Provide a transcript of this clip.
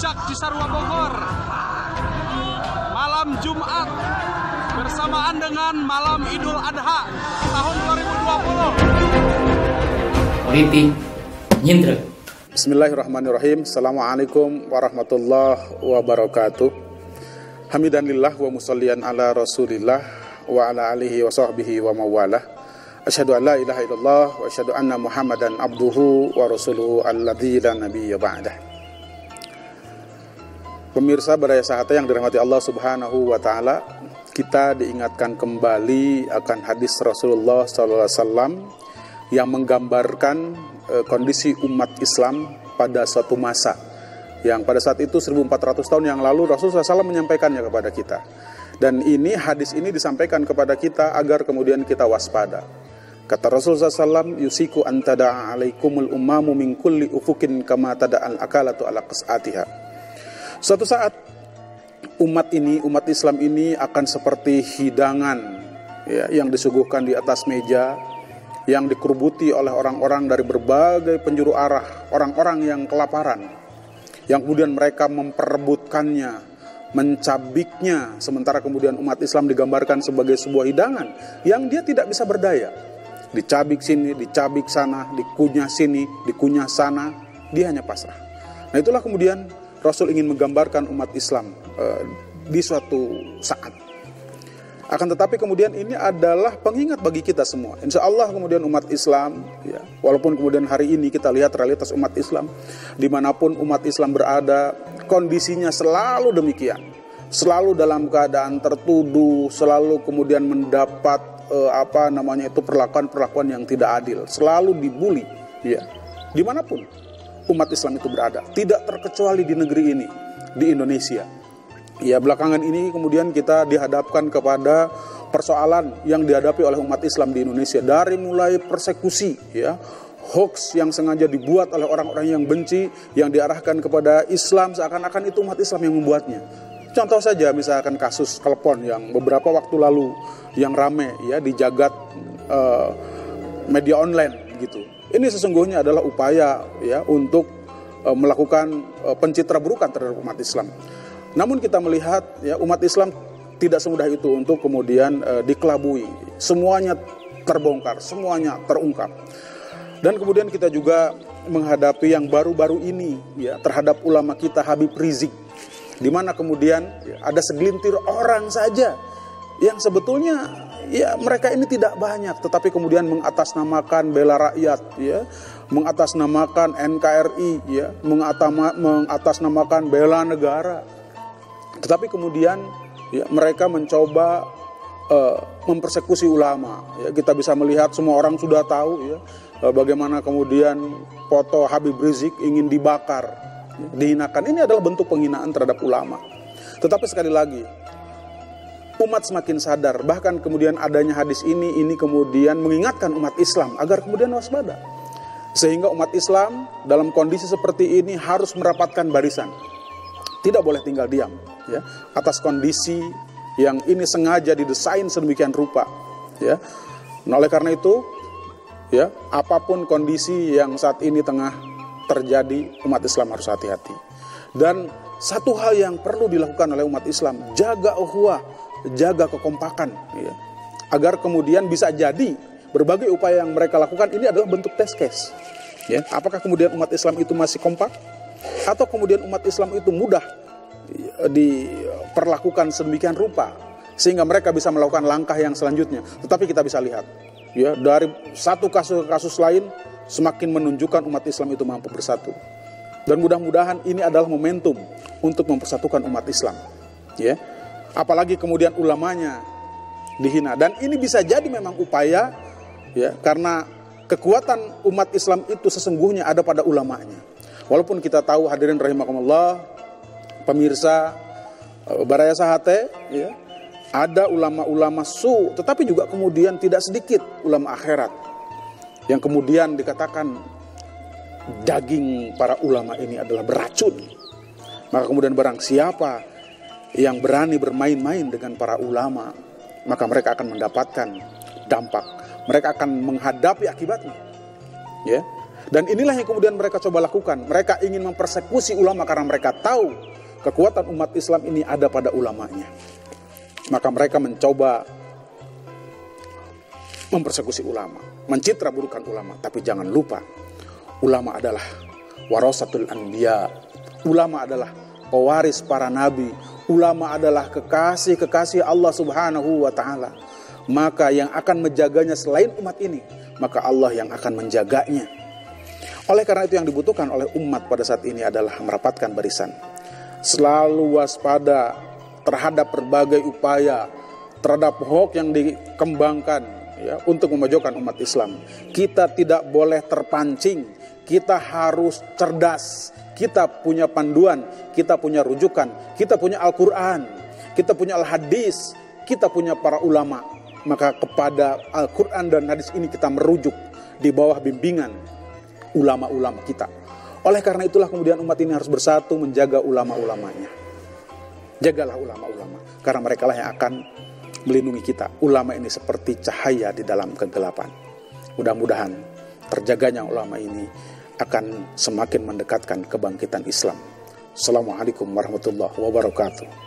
Puncak Cisarua Bogor, malam Jumat bersamaan dengan malam Idul Adha tahun 2020. Riti Nyindra. Bismillahirrahmanirrahim. Assalamualaikum warahmatullahi wabarakatuh. Hamidanillah wa musallian ala rasulillah wa ala alihi wa sahbihi wa mawalah. Asyhadu an la ilaha illallah wa asyhadu anna muhammadan abduhu wa rasuluhu alladzi la nabiyya ba'dah. Pemirsa Baraya Sahate yang dirahmati Allah subhanahu wa ta'ala, kita diingatkan kembali akan hadis Rasulullah SAW yang menggambarkan kondisi umat Islam pada suatu masa yang pada saat itu 1400 tahun yang lalu Rasulullah SAW menyampaikannya kepada kita. Dan hadis ini disampaikan kepada kita agar kemudian kita waspada. Kata Rasulullah SAW, yusiku antada alaikumul ummamu min kulli ufukin kama tada'al akalatu ala qas'atiha. Suatu saat umat Islam ini akan seperti hidangan yang disuguhkan di atas meja, yang dikerubuti oleh orang-orang dari berbagai penjuru arah, orang-orang yang kelaparan, yang kemudian mereka memperebutkannya, mencabiknya, sementara kemudian umat Islam digambarkan sebagai sebuah hidangan yang dia tidak bisa berdaya. Dicabik sini, dicabik sana, dikunyah sini, dikunyah sana, dia hanya pasrah. Nah, itulah kemudian Rasul ingin menggambarkan umat Islam di suatu saat. Akan tetapi kemudian ini adalah pengingat bagi kita semua. Insya Allah kemudian umat Islam, walaupun kemudian hari ini kita lihat realitas umat Islam, dimanapun umat Islam berada, kondisinya selalu demikian. Selalu dalam keadaan tertuduh, selalu kemudian mendapat perlakuan yang tidak adil, selalu dibully, dimanapun umat Islam itu berada. Tidak terkecuali di negeri ini, di Indonesia. Belakangan ini kemudian kita dihadapkan kepada persoalan yang dihadapi oleh umat Islam di Indonesia. Dari mulai persekusi, hoax yang sengaja dibuat oleh orang-orang yang benci, yang diarahkan kepada Islam, seakan-akan itu umat Islam yang membuatnya. Contoh saja misalkan kasus telepon yang beberapa waktu lalu yang rame di jagat media online gitu. Ini sesungguhnya adalah upaya untuk melakukan pencitraburukan terhadap umat Islam. Namun kita melihat umat Islam tidak semudah itu untuk kemudian dikelabui. Semuanya terbongkar, semuanya terungkap. Dan kemudian kita juga menghadapi yang baru-baru ini terhadap ulama kita Habib Rizik, di mana kemudian ada segelintir orang saja yang sebetulnya mereka ini tidak banyak, tetapi kemudian mengatasnamakan bela rakyat, mengatasnamakan NKRI, mengatasnamakan bela negara. Tetapi kemudian mereka mencoba mempersekusi ulama. Kita bisa melihat, semua orang sudah tahu bagaimana kemudian foto Habib Rizik ingin dibakar, dihinakan. Ini adalah bentuk penghinaan terhadap ulama. Tetapi sekali lagi, umat semakin sadar, bahkan kemudian adanya hadis ini kemudian mengingatkan umat Islam agar kemudian waspada. Sehingga umat Islam dalam kondisi seperti ini harus merapatkan barisan. Tidak boleh tinggal diam atas kondisi yang ini sengaja didesain sedemikian rupa. Nah, oleh karena itu, apapun kondisi yang saat ini tengah terjadi, umat Islam harus hati-hati. Dan satu hal yang perlu dilakukan oleh umat Islam, jaga ukhuwah, jaga kekompakan, agar kemudian bisa jadi berbagai upaya yang mereka lakukan ini adalah bentuk test case. Apakah kemudian umat Islam itu masih kompak, atau kemudian umat Islam itu mudah diperlakukan sedemikian rupa sehingga mereka bisa melakukan langkah yang selanjutnya. Tetapi kita bisa lihat dari satu kasus ke kasus lain semakin menunjukkan umat Islam itu mampu bersatu. Dan mudah-mudahan ini adalah momentum untuk mempersatukan umat Islam. Apalagi kemudian ulamanya dihina. Dan ini bisa jadi memang upaya karena kekuatan umat Islam itu sesungguhnya ada pada ulamanya. Walaupun kita tahu, hadirin rahimakumullah, pemirsa Baraya Sahate, ada ulama-ulama tetapi juga kemudian tidak sedikit ulama akhirat yang kemudian dikatakan daging para ulama ini adalah beracun. Maka kemudian barang siapa yang berani bermain-main dengan para ulama, maka mereka akan mendapatkan dampak. Mereka akan menghadapi akibatnya. Dan inilah yang kemudian mereka coba lakukan. Mereka ingin mempersekusi ulama karena mereka tahu kekuatan umat Islam ini ada pada ulamanya. Maka mereka mencoba mempersekusi ulama, mencitra burukan ulama. Tapi jangan lupa, ulama adalah warasatul anbiya. Ulama adalah pewaris para nabi. Ulama adalah kekasih-kekasih Allah Subhanahu wa ta'ala. Maka yang akan menjaganya selain umat ini, maka Allah yang akan menjaganya. Oleh karena itu yang dibutuhkan oleh umat pada saat ini adalah merapatkan barisan. Selalu waspada terhadap berbagai upaya, terhadap hoax yang dikembangkan ya, untuk memojokkan umat Islam. Kita tidak boleh terpancing, kita harus cerdas. Kita punya panduan, kita punya rujukan, kita punya Al-Quran, kita punya Al-Hadis, kita punya para ulama. Maka kepada Al-Quran dan hadis ini kita merujuk di bawah bimbingan ulama-ulama kita. Oleh karena itulah kemudian umat ini harus bersatu menjaga ulama-ulamanya. Jagalah ulama-ulama, karena mereka lah yang akan melindungi kita. Ulama ini seperti cahaya di dalam kegelapan. Mudah-mudahan terjaganya ulama ini akan semakin mendekatkan kebangkitan Islam. Assalamualaikum warahmatullahi wabarakatuh.